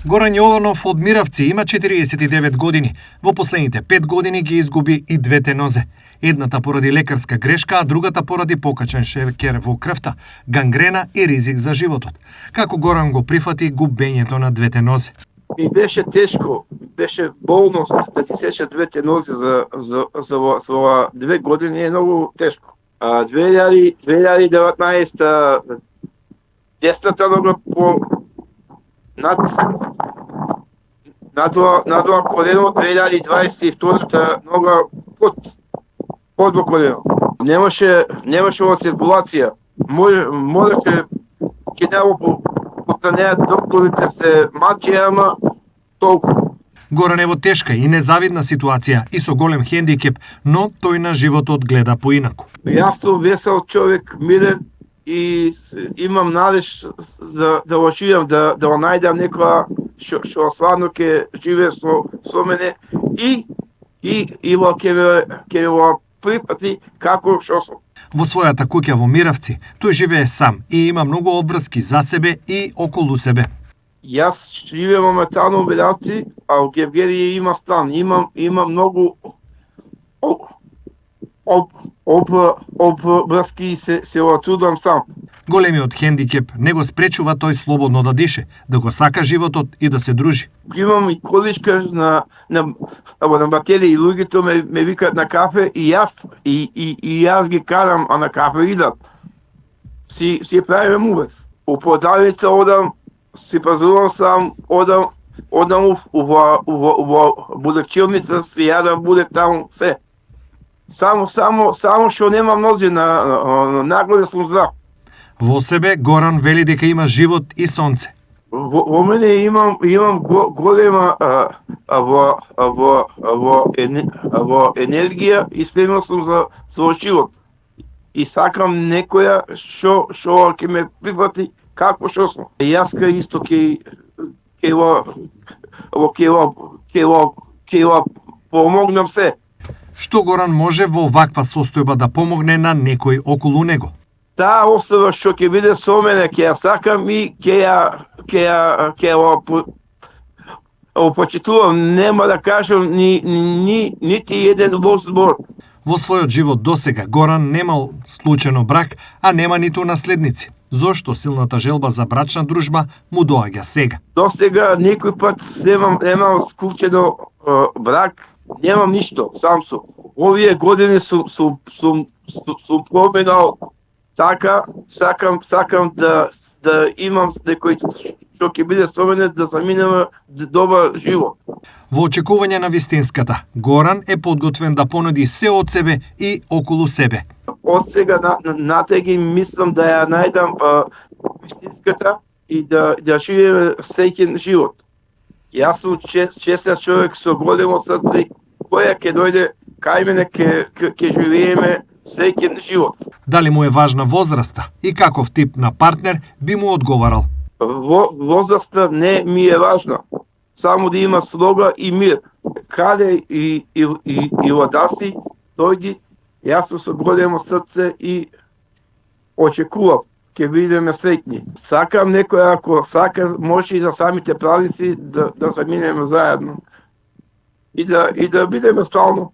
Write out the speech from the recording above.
Горан Јованов од Миравци има 49 години. Во последните 5 години ги изгуби и двете нозе. Едната поради лекарска грешка, а другата поради покачен шекер во крвта, гангрена и ризик за животот. Како Горан го прифати губењето на двете нозе? Ми беше тешко, беше болно да ти сечат двете нозе за 2 години е многу тешко. 2019 десната нога по на тоа колено, 2022 нога под колено. Немаше во циркулација. Можеше ќе нема по неа докторите се мачи, ама толку. Горан е во тешка и незавидна ситуација и со голем хендикеп, но тој на животот гледа поинаку. Јас сум весел човек, мирен и имам надеж да го живеам, да го најдам некоја што стварно ќе живее со мене и ќе го прифати како што сум. Во својата куќа во Миравци, тој живее сам и има многу обврски за себе и околу себе. Јас живеам моментално во Миравци, а во Гевгелија има стан. Имам многу обврски и се отрудам сам. Големиот хендикеп не го спречува тој слободно да дише, да го сака животот и да се дружи. Имам и количка на батерија и луѓето ме викаат на кафе и јас ги карам, а на кафе идат. Си правиме увез. У продавница одам, си пазарувам сам, одам во булекчилница, си јадам булек таму, се. Само што немам нозе на нагоре сум здрав. Во себе Горан вели дека има живот и сонце. Во мене имам голема во енергија и спремен сум за живот. И сакам некоја што ќе ме прифати како што сум. Јас исто ќе помогнам се. Што Горан може во ваква состојба да помогне на некој околу него? Таа особа што ќе биде со мене, ќе ја сакам и ќе почитувам, нема да кажам нити еден лош збор. Во својот живот досега Горан немал случајно брак, а нема ниту наследници. Зошто силната желба за брачна дружба му доаѓа сега? Досега некој пат немам случајно брак, немам ништо, сам сум. Овие години сум променал. Сакам да имам некој што ќе биде со мене да заминеме добар живот. Во очекување на вистинската, Горан е подготвен да понуди се од себе и околу себе. Од сега натеги мислам да ја најдам вистинската и да живееме среќен живот. Јас сум честен човек со големо срце, која ќе дојде кај мене ќе живееме среќен живот. Дали му е важна возраста и каков тип на партнер би му одговарал? Возраста не ми е важна. Само да има слога и мир. Каде и ладаси дојди, јас сум со големо срце и очекувам ќе бидеме среќни. Сакам некој, ако сака, може и за самите празници да заминеме заедно. И да бидеме стално.